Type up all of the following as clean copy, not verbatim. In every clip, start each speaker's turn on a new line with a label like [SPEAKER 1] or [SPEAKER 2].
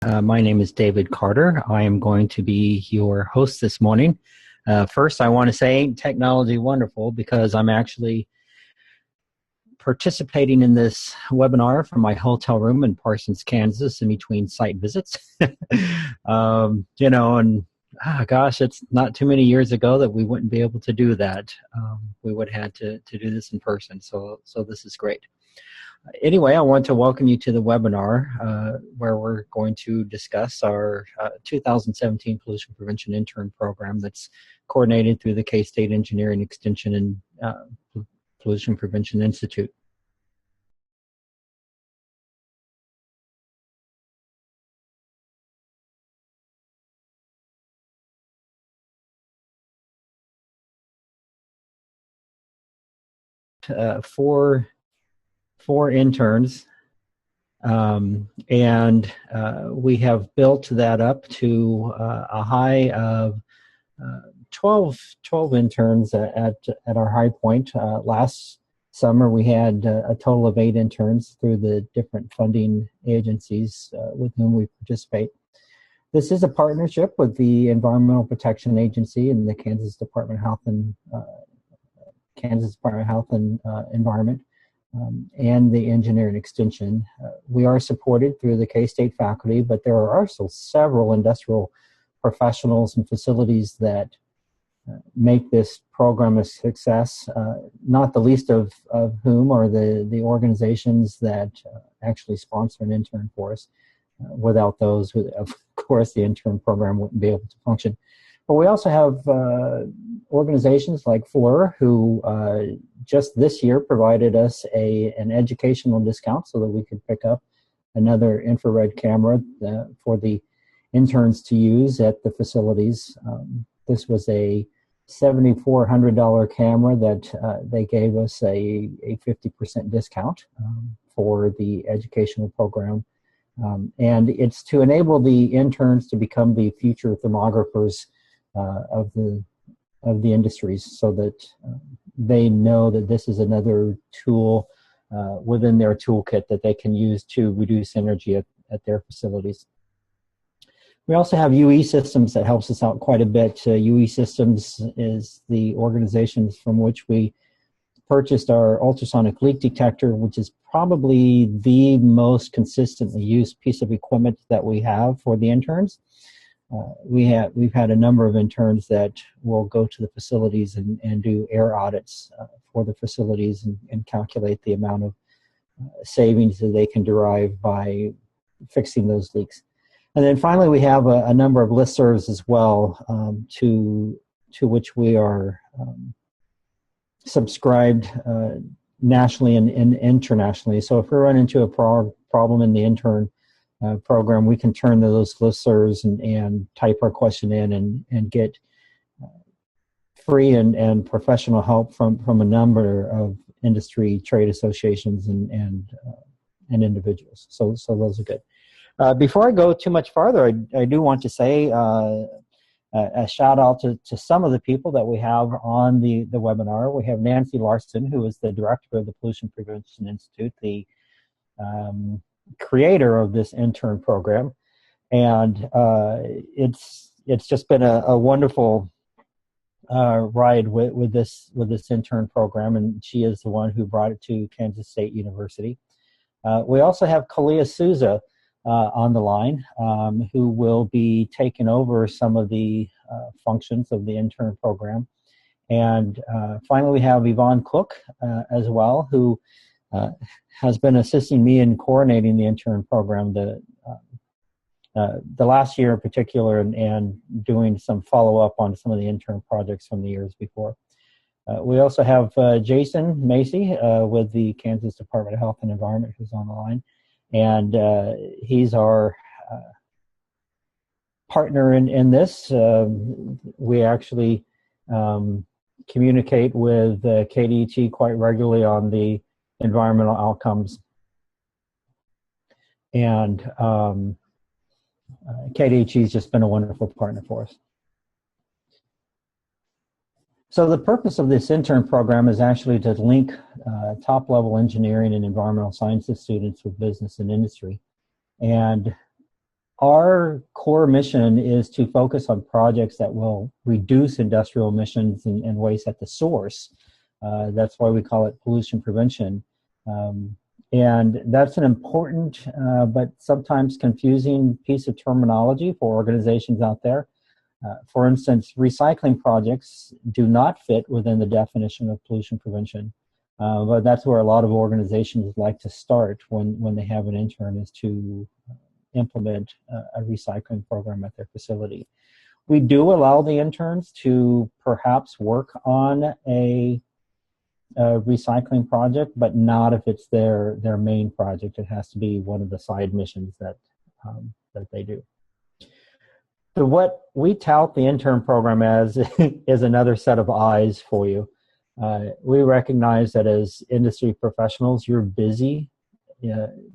[SPEAKER 1] My name is David Carter. I am going to be your host this morning. First, I want to say, ain't technology wonderful, because I'm actually participating in this webinar from my hotel room in Parsons, Kansas, in between site visits. Gosh, it's not too many years ago that we wouldn't be able to do that. We would have had to do this in person, so this is great. Anyway, I want to welcome you to the webinar where we're going to discuss our 2017 Pollution Prevention Intern Program that's coordinated through the K State Engineering Extension and Pollution Prevention Institute. Four interns, and we have built that up to a high of 12 interns at our high point. Last summer we had a total of 8 interns through the different funding agencies with whom we participate. This is a partnership with the Environmental Protection Agency and the Kansas Department of Health and Environment. And the engineering extension. We are supported through the K-State faculty, but there are also several industrial professionals and facilities that make this program a success, not the least of whom are the organizations that actually sponsor an intern for us. Without those, of course, the intern program wouldn't be able to function. But we also have organizations like FLIR, who just this year provided us an educational discount so that we could pick up another infrared camera for the interns to use at the facilities. This was a $7,400 camera that they gave us a 50% discount for the educational program. And it's to enable the interns to become the future thermographers of the industries, so that they know that this is another tool within their toolkit that they can use to reduce energy at their facilities. We also have UE Systems that helps us out quite a bit. UE Systems is the organization from which we purchased our ultrasonic leak detector, which is probably the most consistently used piece of equipment that we have for the interns. We've had a number of interns that will go to the facilities and do air audits for the facilities and calculate the amount of savings that they can derive by fixing those leaks. And then finally, we have a number of listservs as well, to which we are subscribed nationally and internationally. So if we run into a problem in the intern program, we can turn to those listservs and type our question in and get free and professional help from a number of industry trade associations and individuals. So those are good. Before I go too much farther, I do want to say a shout out to some of the people that we have on the webinar. We have Nancy Larson, who is the director of the Pollution Prevention Institute, the creator of this intern program, and it's just been a wonderful ride with this intern program, and she is the one who brought it to Kansas State University. We also have Kalia Souza on the line, who will be taking over some of the functions of the intern program, and finally we have Yvonne Cook as well, who has been assisting me in coordinating the intern program the last year in particular, and doing some follow-up on some of the intern projects from the years before. We also have Jason Macy with the Kansas Department of Health and Environment, who's on the line, and he's our partner in this. We actually communicate with KDET quite regularly on the environmental outcomes, and KDHE has just been a wonderful partner for us. So the purpose of this intern program is actually to link top-level engineering and environmental sciences students with business and industry. And our core mission is to focus on projects that will reduce industrial emissions and waste at the source. That's why we call it pollution prevention. And that's an important but sometimes confusing piece of terminology for organizations out there. For instance, recycling projects do not fit within the definition of pollution prevention. But that's where a lot of organizations like to start when they have an intern, is to implement a recycling program at their facility. We do allow the interns to perhaps work on a recycling project, but not if it's their main project. It has to be one of the side missions that they do. So what we tout the intern program as is another set of eyes for you. We recognize that as industry professionals, you're busy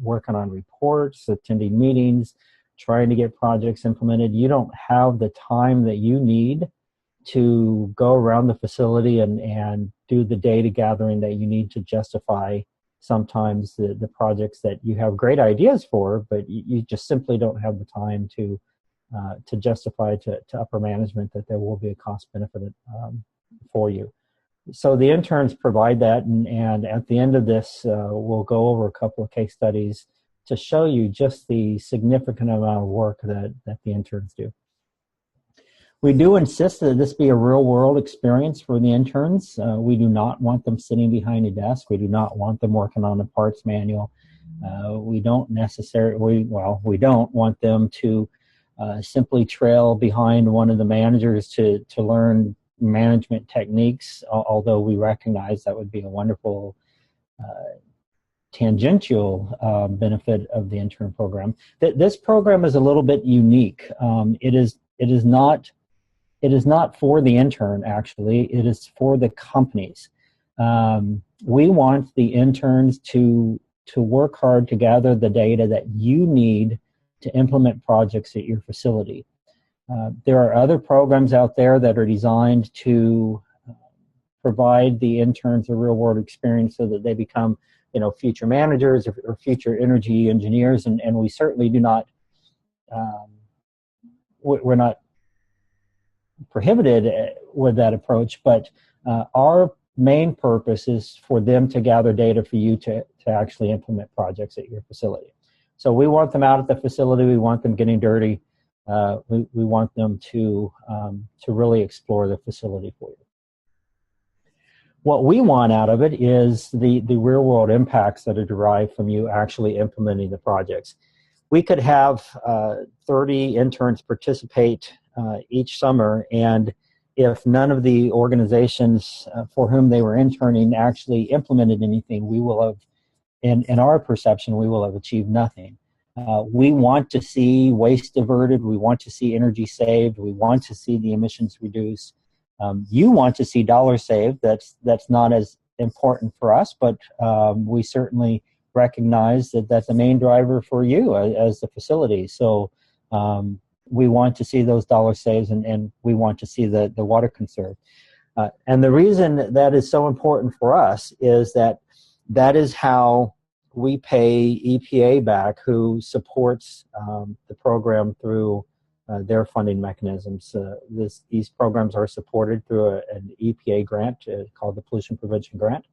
[SPEAKER 1] working on reports, attending meetings, trying to get projects implemented. You don't have the time that you need to go around the facility and do the data gathering that you need to justify sometimes the projects that you have great ideas for, but you just simply don't have the time to justify to upper management that there will be a cost benefit for you. So the interns provide that, and at the end of this, we'll go over a couple of case studies to show you just the significant amount of work that the interns do. We do insist that this be a real-world experience for the interns. We do not want them sitting behind a desk. We do not want them working on a parts manual. We don't want them to simply trail behind one of the managers to learn management techniques, although we recognize that would be a wonderful tangential benefit of the intern program. This program is a little bit unique. It is not for the intern, actually. It is for the companies. We want the interns to work hard to gather the data that you need to implement projects at your facility. There are other programs out there that are designed to provide the interns a real-world experience so that they become, future managers or future energy engineers, and we certainly do not. We're not prohibited with that approach, but our main purpose is for them to gather data for you to actually implement projects at your facility. So we want them out at the facility. We want them getting dirty. We want them to really explore the facility for you. What we want out of it is the real world impacts that are derived from you actually implementing the projects. We could have 30 interns participate each summer, and if none of the organizations for whom they were interning actually implemented anything, we will have, in our perception, we will have achieved nothing. We want to see waste diverted. We want to see energy saved. We want to see the emissions reduced. You want to see dollars saved. That's not as important for us, but we certainly recognize that that's the main driver for you as the facility. So we want to see those dollars saved, and we want to see the water conserved. And the reason that is so important for us is that is how we pay EPA back, who supports the program through their funding mechanisms. These programs are supported through an EPA grant called the Pollution Prevention Grant.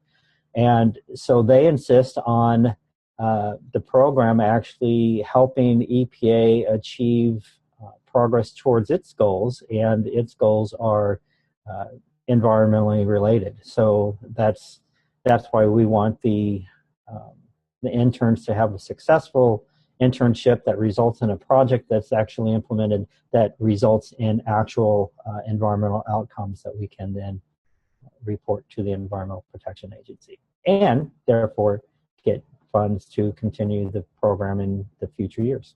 [SPEAKER 1] And so they insist on the program actually helping EPA achieve progress towards its goals, and its goals are environmentally related. So that's why we want the interns to have a successful internship that results in a project that's actually implemented, that results in actual environmental outcomes that we can then report to the Environmental Protection Agency, and therefore get funds to continue the program in the future years.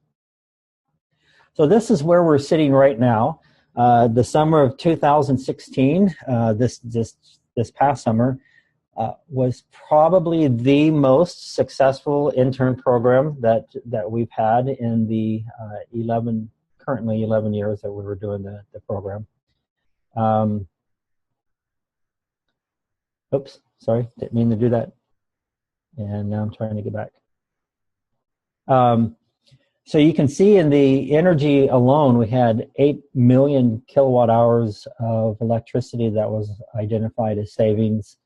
[SPEAKER 1] So this is where we're sitting right now. The summer of 2016, this past summer, was probably the most successful intern program that we've had in the currently 11 years that we were doing the program. Oops, sorry, didn't mean to do that. And now I'm trying to get back. So you can see in the energy alone, we had 8 million kilowatt hours of electricity that was identified as savings,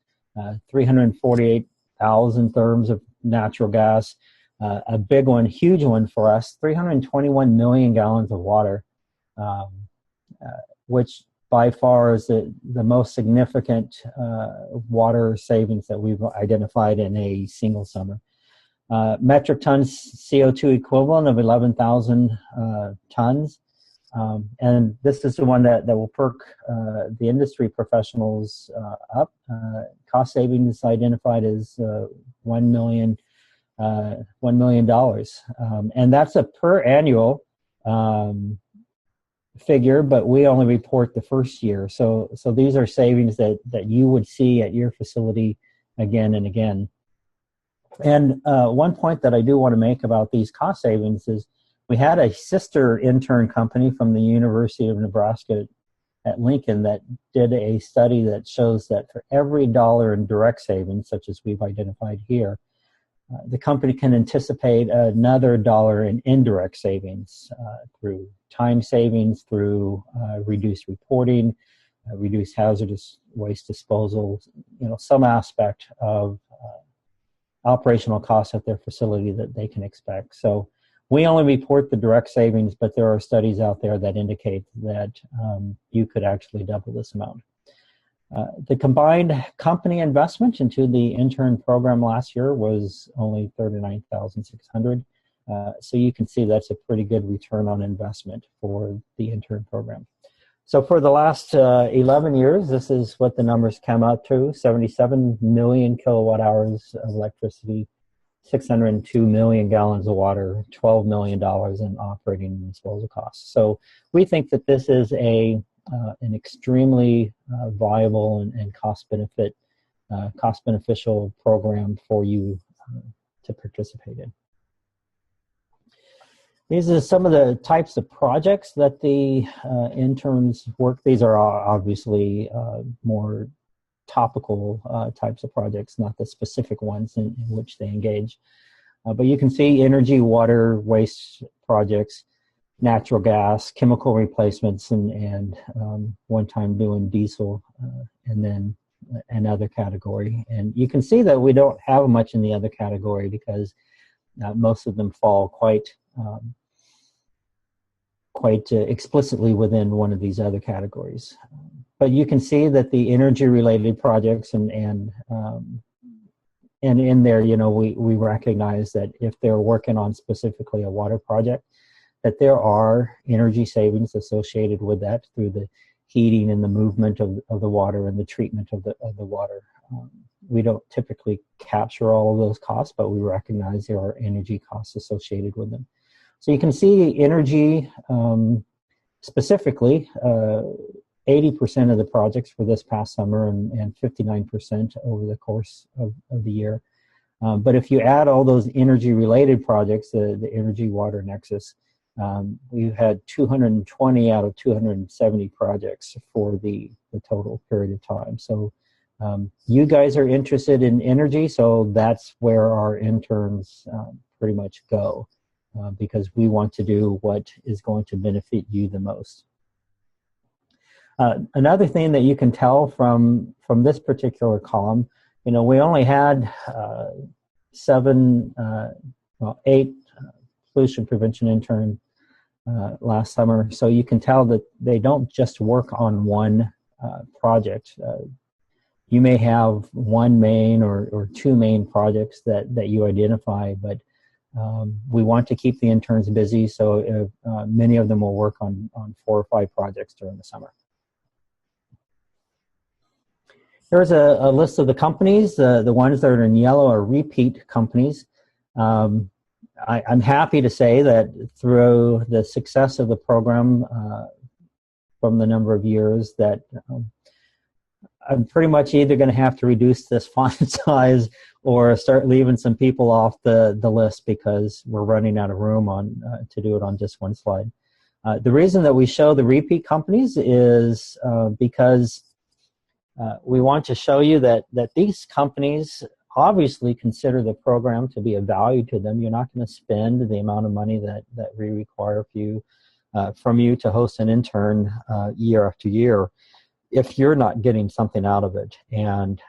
[SPEAKER 1] 348,000 therms of natural gas, a big one, huge one for us, 321 million gallons of water, which by far is the most significant water savings that we've identified in a single summer. Metric tons CO2 equivalent of 11,000 tons. And this is the one that will perk the industry professionals up. Cost savings identified as $1 million. And that's a per annual figure, but we only report the first year. So these are savings that you would see at your facility again and again. And one point that I do want to make about these cost savings is we had a sister intern company from the University of Nebraska at Lincoln that did a study that shows that for every dollar in direct savings, such as we've identified here, the company can anticipate another dollar in indirect savings through time savings, through reduced reporting, reduced hazardous waste disposal, some aspect of operational costs at their facility that they can expect. So we only report the direct savings, but there are studies out there that indicate that you could actually double this amount. The combined company investment into the intern program last year was only $39,600. So you can see that's a pretty good return on investment for the intern program. So for the last 11 years, this is what the numbers come out to: 77 million kilowatt hours of electricity, 602 million gallons of water, $12 million in operating and disposal costs. So we think that this is an extremely viable and cost beneficial program for you to participate in. These are some of the types of projects that the interns work. These are obviously more topical types of projects, not the specific ones in which they engage. But you can see energy, water, waste projects, natural gas, chemical replacements, and one time doing diesel, and then another category. And you can see that we don't have much in the other category because most of them fall quite explicitly within one of these other categories. But you can see that the energy-related projects and in there, we recognize that if they're working on specifically a water project, that there are energy savings associated with that through the heating and the movement of the water and the treatment of the water. We don't typically capture all of those costs, but we recognize there are energy costs associated with them. So you can see energy, specifically, 80% of the projects for this past summer and 59% over the course of the year. But if you add all those energy-related projects, the energy water nexus, we've had 220 out of 270 projects for the total period of time. So you guys are interested in energy, so that's where our interns pretty much go. Because we want to do what is going to benefit you the most. Another thing that you can tell from this particular column, we only had 8 pollution prevention intern last summer, so you can tell that they don't just work on one project. You may have one main or 2 main projects that you identify, but we want to keep the interns busy, so many of them will work on 4 or 5 projects during the summer. Here's a list of the companies. The ones that are in yellow are repeat companies. I'm happy to say that through the success of the program from the number of years that I'm pretty much either going to have to reduce this font size or start leaving some people off the list because we're running out of room to do it on just one slide. The reason that we show the repeat companies is because we want to show you that these companies obviously consider the program to be of value to them. You're not going to spend the amount of money that we require from you to host an intern year after year if you're not getting something out of it. And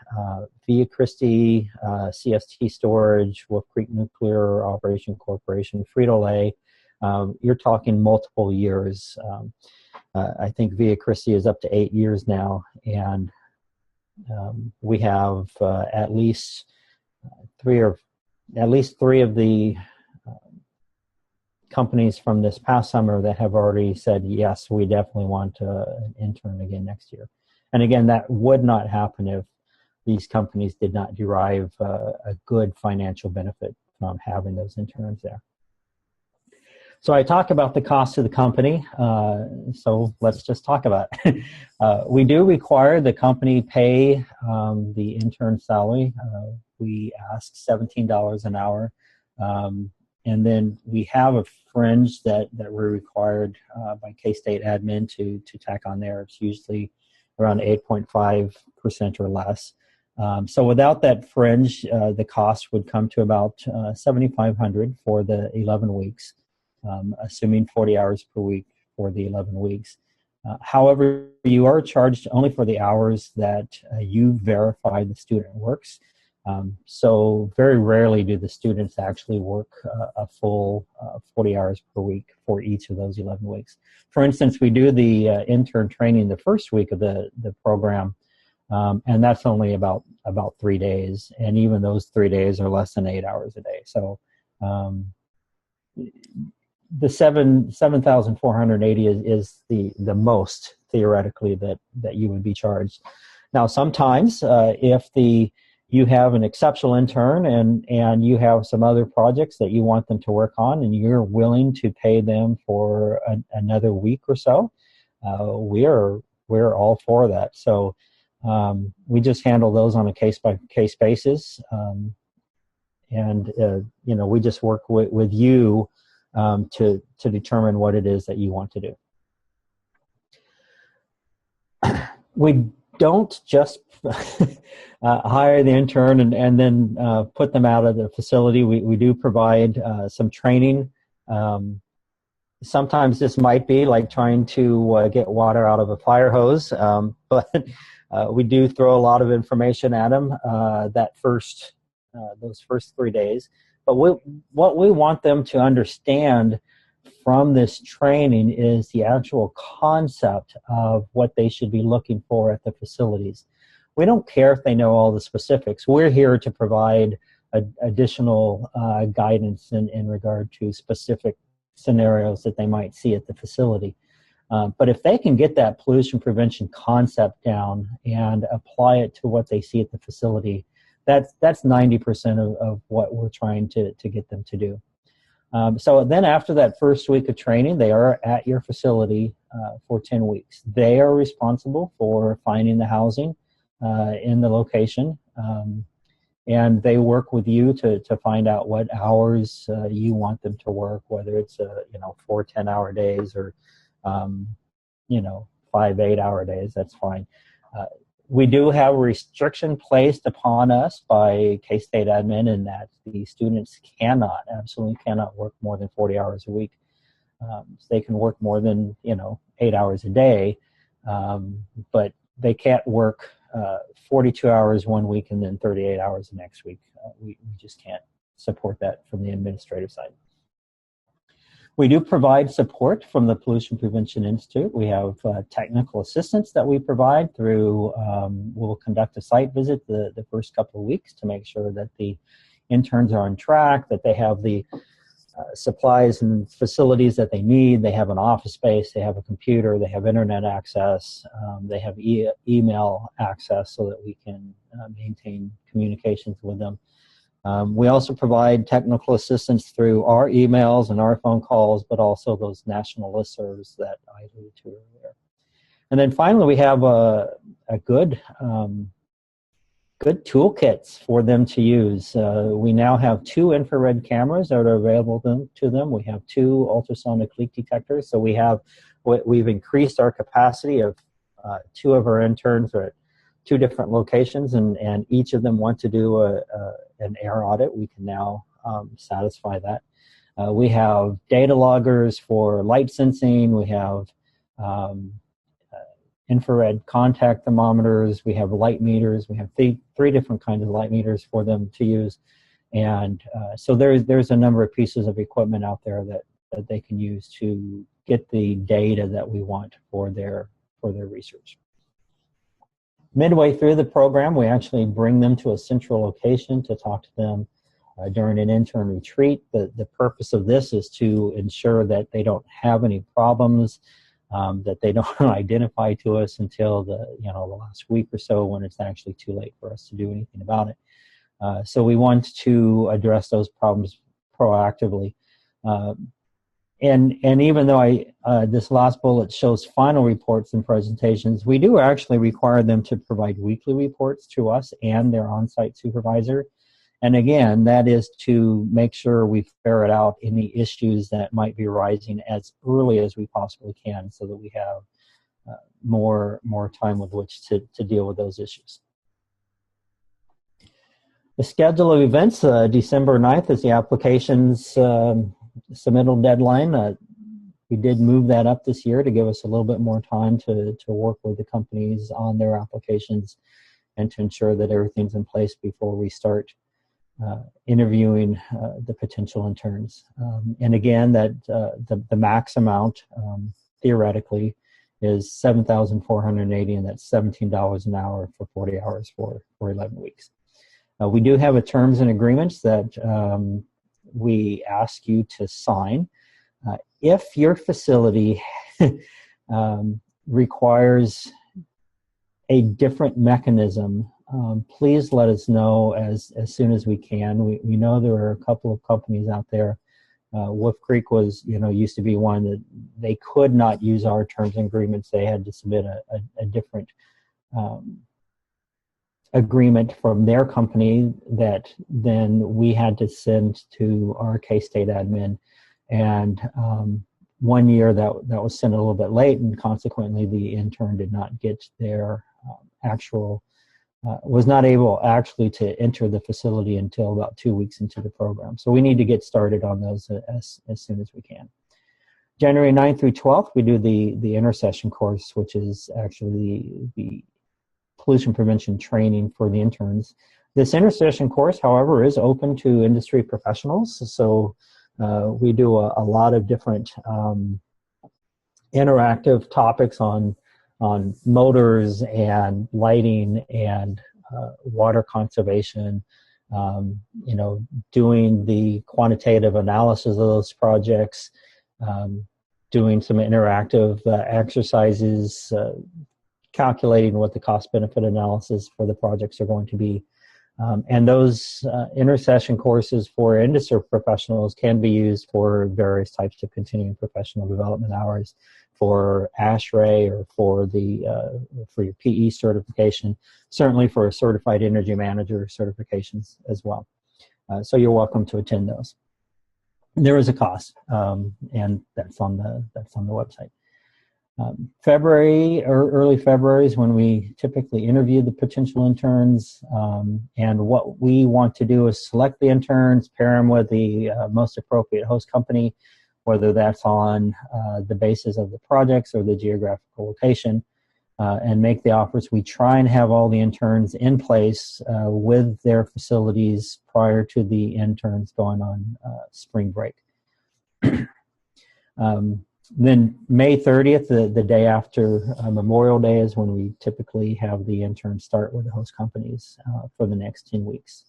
[SPEAKER 1] Via Christi, CST Storage, Wolf Creek Nuclear Operation Corporation, Frito-Lay, you're talking multiple years. I think Via Christi is up to 8 years now, and we have at least three of the companies from this past summer that have already said, yes, we definitely want an intern again next year. And again, that would not happen if these companies did not derive a good financial benefit from having those interns there. So I talk about the cost to the company, so let's just talk about it. We do require the company pay the intern salary. We ask $17 an hour. And then we have a fringe that we're required by K State admin to tack on there. It's usually around 8.5% or less. So without that fringe, the cost would come to about $7,500 for the 11 weeks, assuming 40 hours per week for the 11 weeks. However, you are charged only for the hours that you verify the student works. So very rarely do the students actually work a full 40 hours per week for each of those 11 weeks. For instance, we do the intern training the first week of the program, and that's only about 3 days. And even those 3 days are less than 8 hours a day. So the 7,480 is the most theoretically that you would be charged. Now, sometimes if you have an exceptional intern and you have some other projects that you want them to work on and you're willing to pay them for another week or so, we're all for that. So we just handle those on a case-by-case basis. We just work with you to determine what it is that you want to do. We don't just hire the intern and then put them out of the facility. We do provide some training. Sometimes this might be like trying to get water out of a fire hose, but we do throw a lot of information at them those first 3 days. But what we want them to understand from this training is the actual concept of what they should be looking for at the facilities. We don't care if they know all the specifics. We're here to provide additional guidance in regard to specific scenarios that they might see at the facility. But if they can get that pollution prevention concept down and apply it to what they see at the facility, that's 90% of what we're trying to get them to do. So then after that first week of training, they are at your facility for 10 weeks. They are responsible for finding the housing in the location, and they work with you to find out what hours you want them to work, whether it's 4 10-hour days or 5 8-hour days. That's fine. We do have a restriction placed upon us by K State admin in that the students absolutely cannot work more than 40 hours a week. They can work more than 8 hours a day, but they can't work 42 hours one week and then 38 hours the next week. We just can't support that from the administrative side. We do provide support from the Pollution Prevention Institute. We have technical assistance that we provide through, we'll conduct a site visit the first couple of weeks to make sure that the interns are on track, that they have the supplies and facilities that they need. They have an office space, they have a computer, they have internet access, they have email access so that we can maintain communications with them. We also provide technical assistance through our emails and our phone calls, but also those national listservs that I alluded to earlier. And then finally, we have a good toolkits for them to use. We now have 2 infrared cameras that are available to them. We have 2 ultrasonic leak detectors. So we've increased our capacity of 2 of our interns are at 2 different locations, and each of them want to do an air audit, we can now satisfy that. We have data loggers for light sensing. We have infrared contact thermometers. We have light meters. We have 3 different kinds of light meters for them to use. And so there's a number of pieces of equipment out there that they can use to get the data that we want for their research. Midway through the program, we actually bring them to a central location to talk to them during an intern retreat. The purpose of this is to ensure that they don't have any problems, that they don't identify to us until the last week or so, when it's actually too late for us to do anything about it. So we want to address those problems proactively. And even though this last bullet shows final reports and presentations, we do actually require them to provide weekly reports to us and their on-site supervisor. And again, that is to make sure we ferret out any issues that might be arising as early as we possibly can, so that we have more time with which to deal with those issues. The schedule of events, December 9th is the applications submittal deadline. We did move that up this year to give us a little bit more time to work with the companies on their applications and to ensure that everything's in place before we start interviewing the potential interns. And again, that the max amount theoretically is $7,480, and that's $17 an hour for 40 hours for 11 weeks. We do have a terms and agreements that we ask you to sign. If your facility requires a different mechanism, please let us know as soon as we can. We know there are a couple of companies out there. Wolf Creek was, used to be one that they could not use our terms and agreements. They had to submit a different agreement from their company that then we had to send to our K State admin. And 1 year that was sent a little bit late, and consequently the intern did not get their was not able actually to enter the facility until about 2 weeks into the program. So we need to get started on those as soon as we can. January 9th through 12th, we do the intercession course, which is actually the pollution prevention training for the interns. This intercession course, however, is open to industry professionals. So we do a lot of different interactive topics on motors and lighting and water conservation, doing the quantitative analysis of those projects, doing some interactive exercises, calculating what the cost-benefit analysis for the projects are going to be. And those intercession courses for industry professionals can be used for various types of continuing professional development hours, for ASHRAE or for your PE certification, certainly for certified energy manager certifications as well. So you're welcome to attend those. There is a cost, and that's on the website. February or early February is when we typically interview the potential interns, and what we want to do is select the interns, pair them with the most appropriate host company, whether that's on the basis of the projects or the geographical location, and make the offers. We try and have all the interns in place with their facilities prior to the interns going on spring break. Then May 30th, the day after Memorial Day, is when we typically have the interns start with the host companies for the next 10 weeks.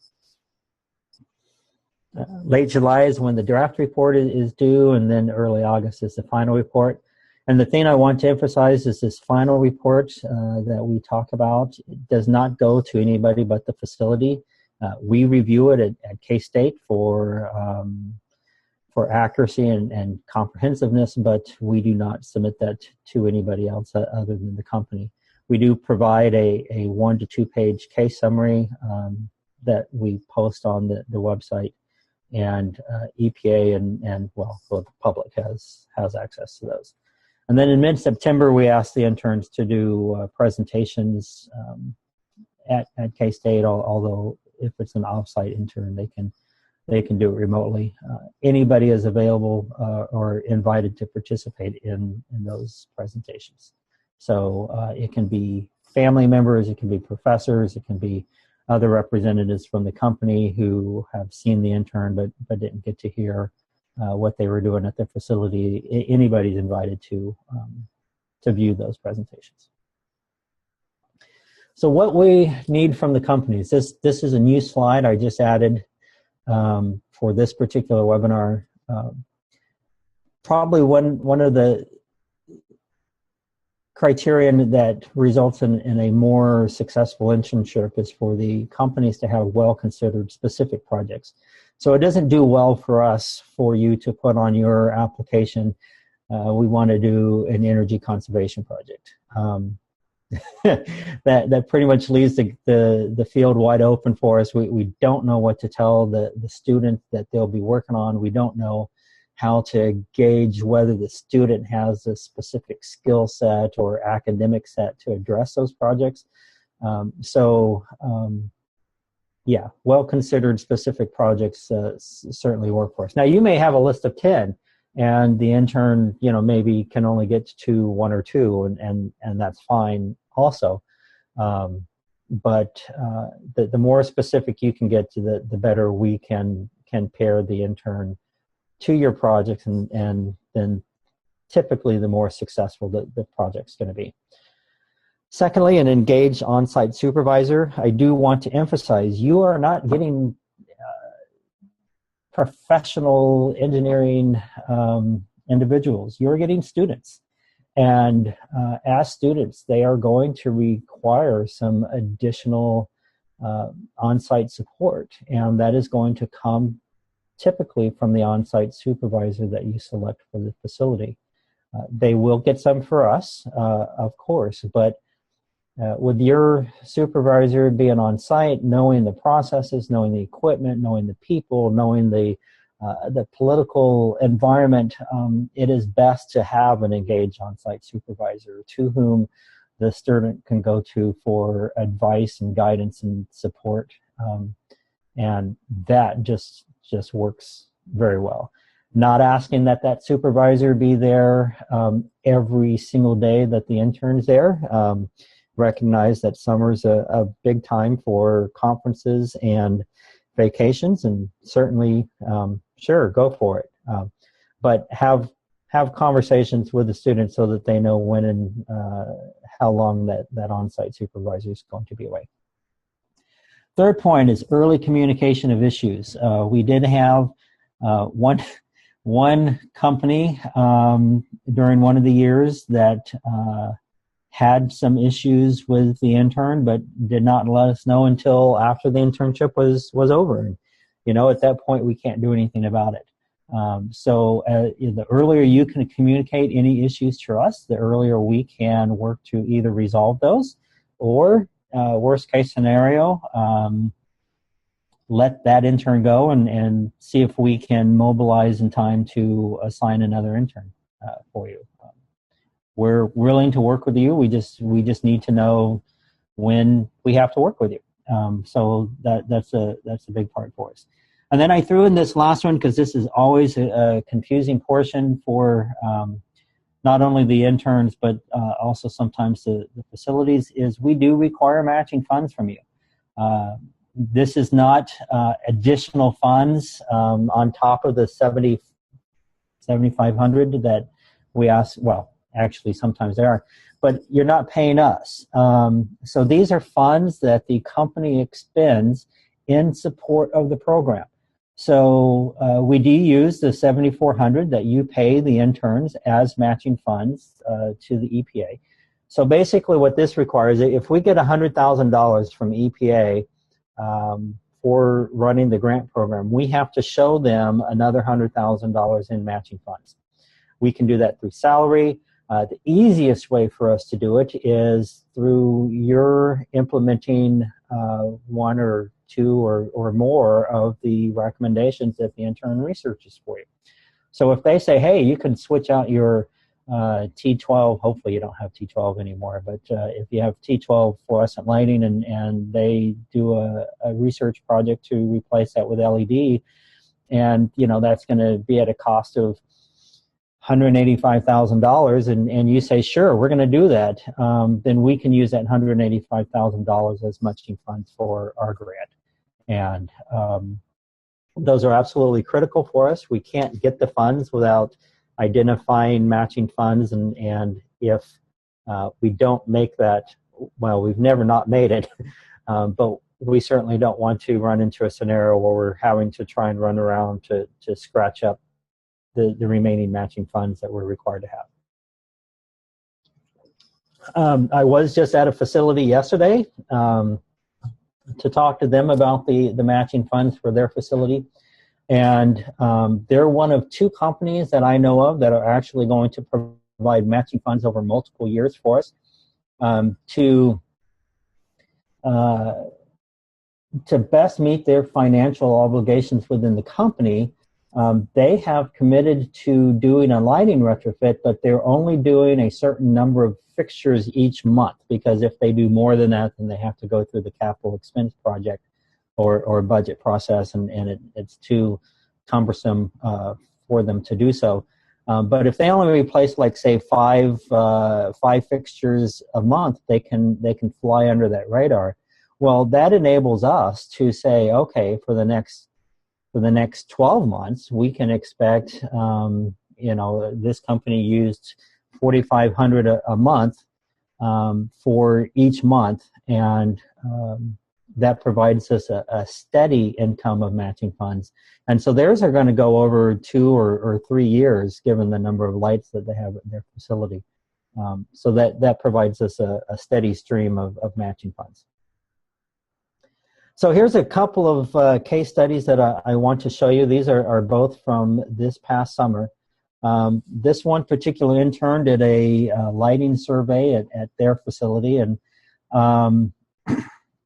[SPEAKER 1] Late July is when the draft report is due, and then early August is the final report. And the thing I want to emphasize is this final report that we talk about does not go to anybody but the facility. We review it at K State for accuracy and comprehensiveness, but we do not submit that to anybody else other than the company. We do provide a 1 to 2 page case summary that we post on the website, and EPA and the public has access to those. And then in mid-September, we ask the interns to do presentations at K State. Although if it's an off-site intern, they can do it remotely. Anybody is available or invited to participate in those presentations. So it can be family members, it can be professors, it can be other representatives from the company who have seen the intern but didn't get to hear what they were doing at their facility. Anybody's invited to view those presentations. So what we need from the companies, this is a new slide I just added for this particular webinar. Probably one of the criterion that results in a more successful internship is for the companies to have well-considered specific projects. So it doesn't do well for us for you to put on your application, we want to do an energy conservation project. That pretty much leaves the field wide open for us. We don't know what to tell the student that they'll be working on. We don't know how to gauge whether the student has a specific skill set or academic set to address those projects. Yeah, well-considered specific projects certainly work for us. Now, you may have a list of 10, and the intern, maybe can only get to 1 or 2, and that's fine also. But the more specific you can get to, the better we can pair the intern to your projects, and then typically the more successful the project's going to be. Secondly, an engaged on-site supervisor. I do want to emphasize, you are not getting professional engineering individuals. You're getting students. And as students, they are going to require some additional on-site support. And that is going to come typically from the on-site supervisor that you select for the facility. They will get some for us, of course, but with your supervisor being on site, knowing the processes, knowing the equipment, knowing the people, knowing the political environment, it is best to have an engaged on-site supervisor to whom the student can go to for advice and guidance and support, and that just works very well. Not asking that supervisor be there every single day that the intern's there. Recognize that summer's a big time for conferences and vacations, and certainly, sure, go for it. But have conversations with the students so that they know when and how long that on-site supervisor is going to be away. Third point is early communication of issues. We did have one company during one of the years that had some issues with the intern, but did not let us know until after the internship was over. And, at that point, we can't do anything about it. So the earlier you can communicate any issues to us, the earlier we can work to either resolve those, or worst case scenario, let that intern go and see if we can mobilize in time to assign another intern for you. We're willing to work with you. We just need to know when we have to work with you. So that's a big part for us. And then I threw in this last one because this is always a confusing portion for not only the interns but also sometimes the facilities, is we do require matching funds from you. This is not additional funds on top of the $7,500 that we ask. Well, actually, sometimes they are, but you're not paying us. So these are funds that the company expends in support of the program. So we do use the $7,400 that you pay the interns as matching funds to the EPA. So basically what this requires, if we get $100,000 from EPA for running the grant program, we have to show them another $100,000 in matching funds. We can do that through salary. The easiest way for us to do it is through your implementing one or two or more of the recommendations that the intern researches for you. So if they say, hey, you can switch out your T12, hopefully you don't have T12 anymore, but if you have T12 fluorescent lighting and they do a research project to replace that with LED, and that's going to be at a cost of $185,000, and you say, sure, we're going to do that, then we can use that $185,000 as matching funds for our grant. And those are absolutely critical for us. We can't get the funds without identifying matching funds, and if we don't make that, well, we've never not made it, but we certainly don't want to run into a scenario where we're having to try and run around to scratch up the remaining matching funds that we're required to have. I was just at a facility yesterday to talk to them about the matching funds for their facility. And they're one of two companies that I know of that are actually going to provide matching funds over multiple years for us to best meet their financial obligations within the company. They have committed to doing a lighting retrofit, but they're only doing a certain number of fixtures each month, because if they do more than that, then they have to go through the capital expense project or budget process, and it's too cumbersome for them to do so. But if they only replace, like, say, five fixtures a month, they can fly under that radar. Well, that enables us to say, okay, for the next 12 months, we can expect, this company used $4,500 a month for each month, and that provides us a steady income of matching funds. And so theirs are going to go over 2 or 3 years, given the number of lights that they have at their facility. So that provides us a steady stream of matching funds. So here's a couple of case studies that I want to show you. These are both from this past summer. This one particular intern did a lighting survey at their facility,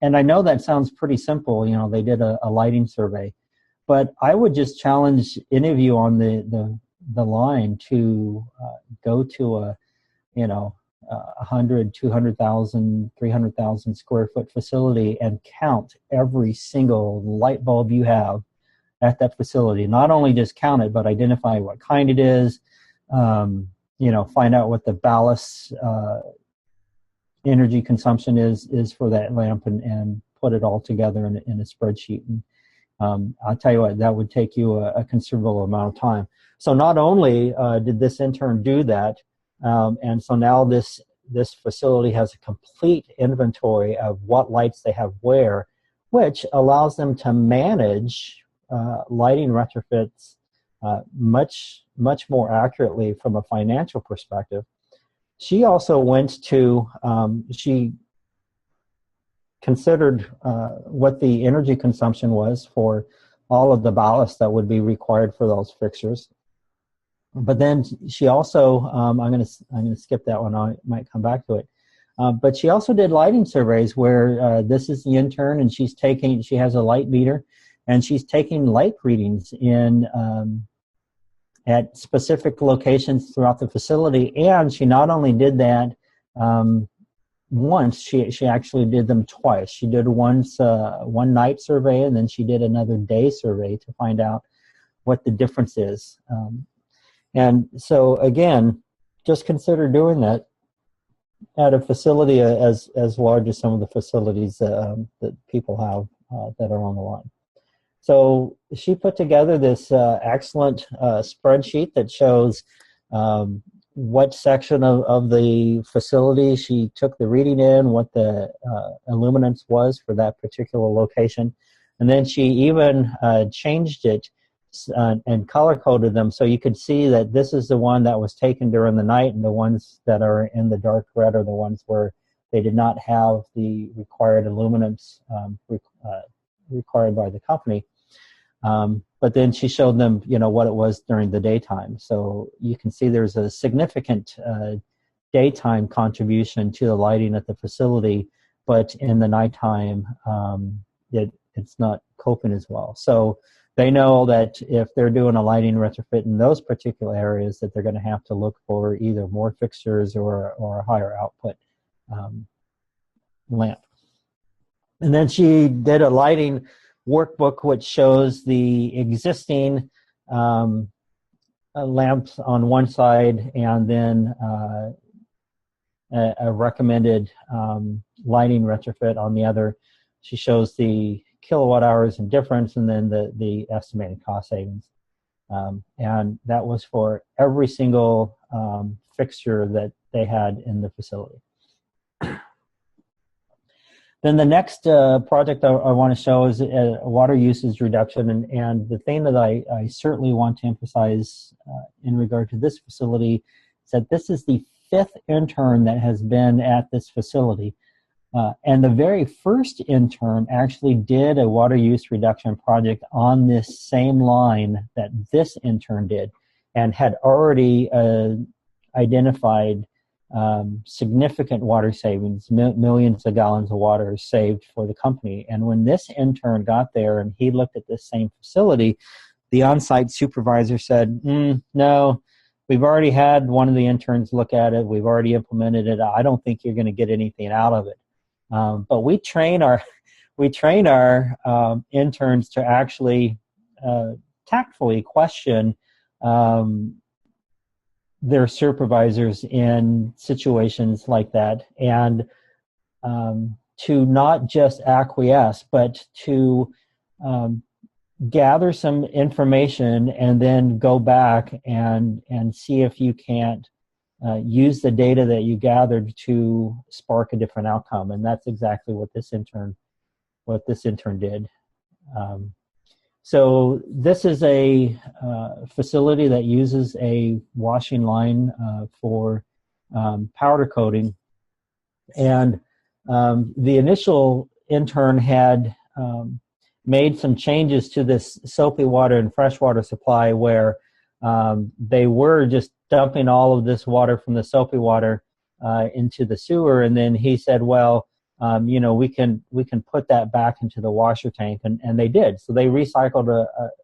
[SPEAKER 1] and I know that sounds pretty simple. They did a lighting survey, but I would just challenge any of you on the line to go to a 100, 200,000, 300,000 square foot facility and count every single light bulb you have at that facility. Not only just count it, but identify what kind it is, find out what the ballast energy consumption is for that lamp, and put it all together in a spreadsheet. And I'll tell you what, that would take you a considerable amount of time. So not only did this intern do that, and so now this facility has a complete inventory of what lights they have where, which allows them to manage lighting retrofits much more accurately from a financial perspective. She also went to, she considered what the energy consumption was for all of the ballast that would be required for those fixtures. But then she also, I'm going to skip that one. I might come back to it. But she also did lighting surveys where this is the intern, and she has a light meter, and she's taking light readings at specific locations throughout the facility. And she not only did that once, she actually did them twice. She did once one night survey, and then she did another day survey to find out what the difference is. And so again, just consider doing that at a facility as large as some of the facilities that people have that are on the line. So she put together this excellent spreadsheet that shows what section of the facility she took the reading in, what the illuminance was for that particular location. And then she even changed it and color-coded them so you could see that this is the one that was taken during the night, and the ones that are in the dark red are the ones where they did not have the required illuminance required by the company. But then she showed them, what it was during the daytime. So you can see there's a significant daytime contribution to the lighting at the facility, but in the nighttime, it's not coping as well. So they know that if they're doing a lighting retrofit in those particular areas, that they're going to have to look for either more fixtures or a higher output lamp. And then she did a lighting workbook which shows the existing lamps on one side, and then a recommended lighting retrofit on the other. She shows the kilowatt hours and difference, and then the estimated cost savings. And that was for every single fixture that they had in the facility. Then the next project I want to show is water usage reduction. And the thing that I certainly want to emphasize in regard to this facility is that this is the 5th intern that has been at this facility. And the very first intern actually did a water use reduction project on this same line that this intern did, and had already identified significant water savings, millions of gallons of water saved for the company. And when this intern got there and he looked at this same facility, the on-site supervisor said, no, we've already had one of the interns look at it. We've already implemented it. I don't think you're going to get anything out of it. But we train our interns to actually tactfully question their supervisors in situations like that, and to not just acquiesce, but to gather some information and then go back and see if you can't use the data that you gathered to spark a different outcome. And that's exactly what this intern did. So this is a facility that uses a washing line for powder coating. And the initial intern had made some changes to this soapy water and freshwater supply, where they were just dumping all of this water from the soapy water into the sewer. And then he said, well, we can put that back into the washer tank, and they did. So they recycled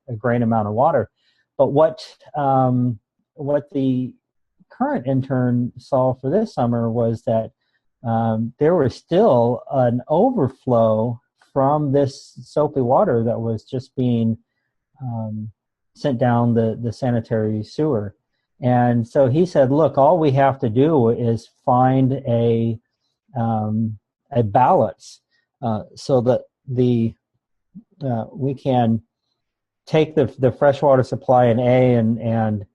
[SPEAKER 1] a great amount of water. But what the current intern saw for this summer was that there was still an overflow from this soapy water that was just being sent down the sanitary sewer. And so he said, look, all we have to do is find a balance so that we can take the freshwater supply in A and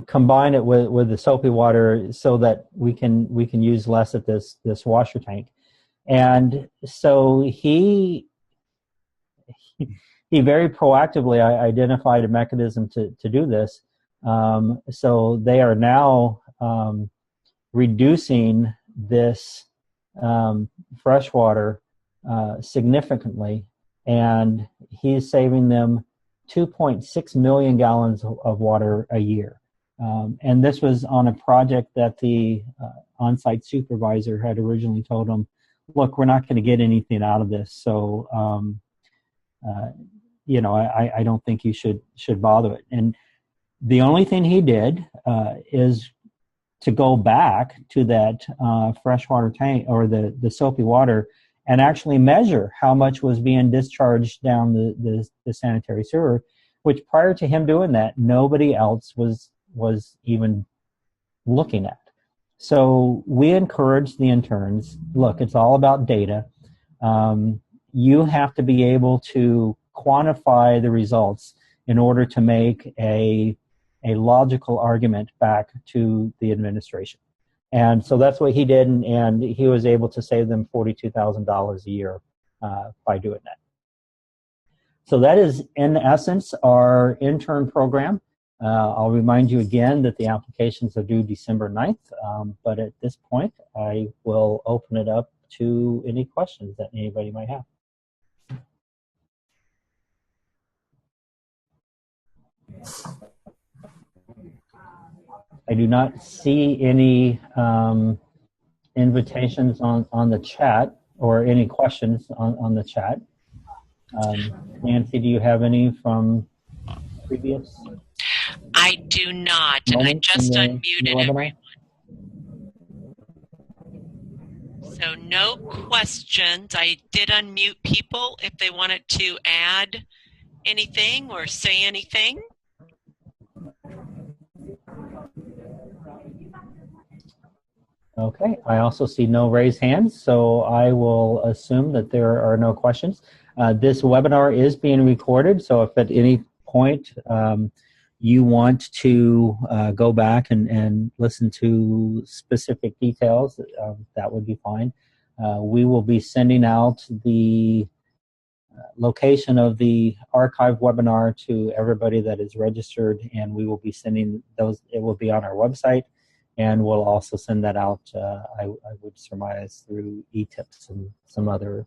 [SPEAKER 1] combine it with the soapy water so that we can use less of this washer tank. And so he very proactively identified a mechanism to do this. So they are now reducing this freshwater significantly, and he's saving them 2.6 million gallons of water a year. And this was on a project that the on-site supervisor had originally told him, look, we're not going to get anything out of this, so I don't think you should bother it. And the only thing he did is to go back to that freshwater tank or the soapy water and actually measure how much was being discharged down the sanitary sewer, which prior to him doing that, nobody else was even looking at. So we encourage the interns, look, it's all about data. You have to be able to quantify the results in order to make a logical argument back to the administration. And so that's what he did, and he was able to save them $42,000 a year by doing that. So that is, in essence, our intern program. I'll remind you again that the applications are due December 9th, but at this point, I will open it up to any questions that anybody might have. I do not see any invitations on the chat or any questions on the chat. Nancy, do you have any from previous
[SPEAKER 2] I do not, and I
[SPEAKER 1] moments
[SPEAKER 2] just
[SPEAKER 1] in the
[SPEAKER 2] unmuted
[SPEAKER 1] webinar?
[SPEAKER 2] everyone. So no questions. I did unmute people if they wanted to add anything or say anything.
[SPEAKER 1] Okay, I also see no raised hands, so I will assume that there are no questions. This webinar is being recorded, so if at any point you want to go back and listen to specific details, that would be fine. We will be sending out the location of the archive webinar to everybody that is registered, and we will be sending those. It will be on our website, and we'll also send that out, I would surmise, through eTips and some other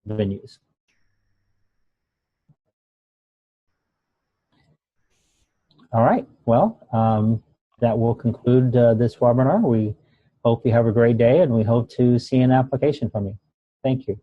[SPEAKER 1] venues. All right, well, that will conclude this webinar. We hope you have a great day, and we hope to see an application from you. Thank you.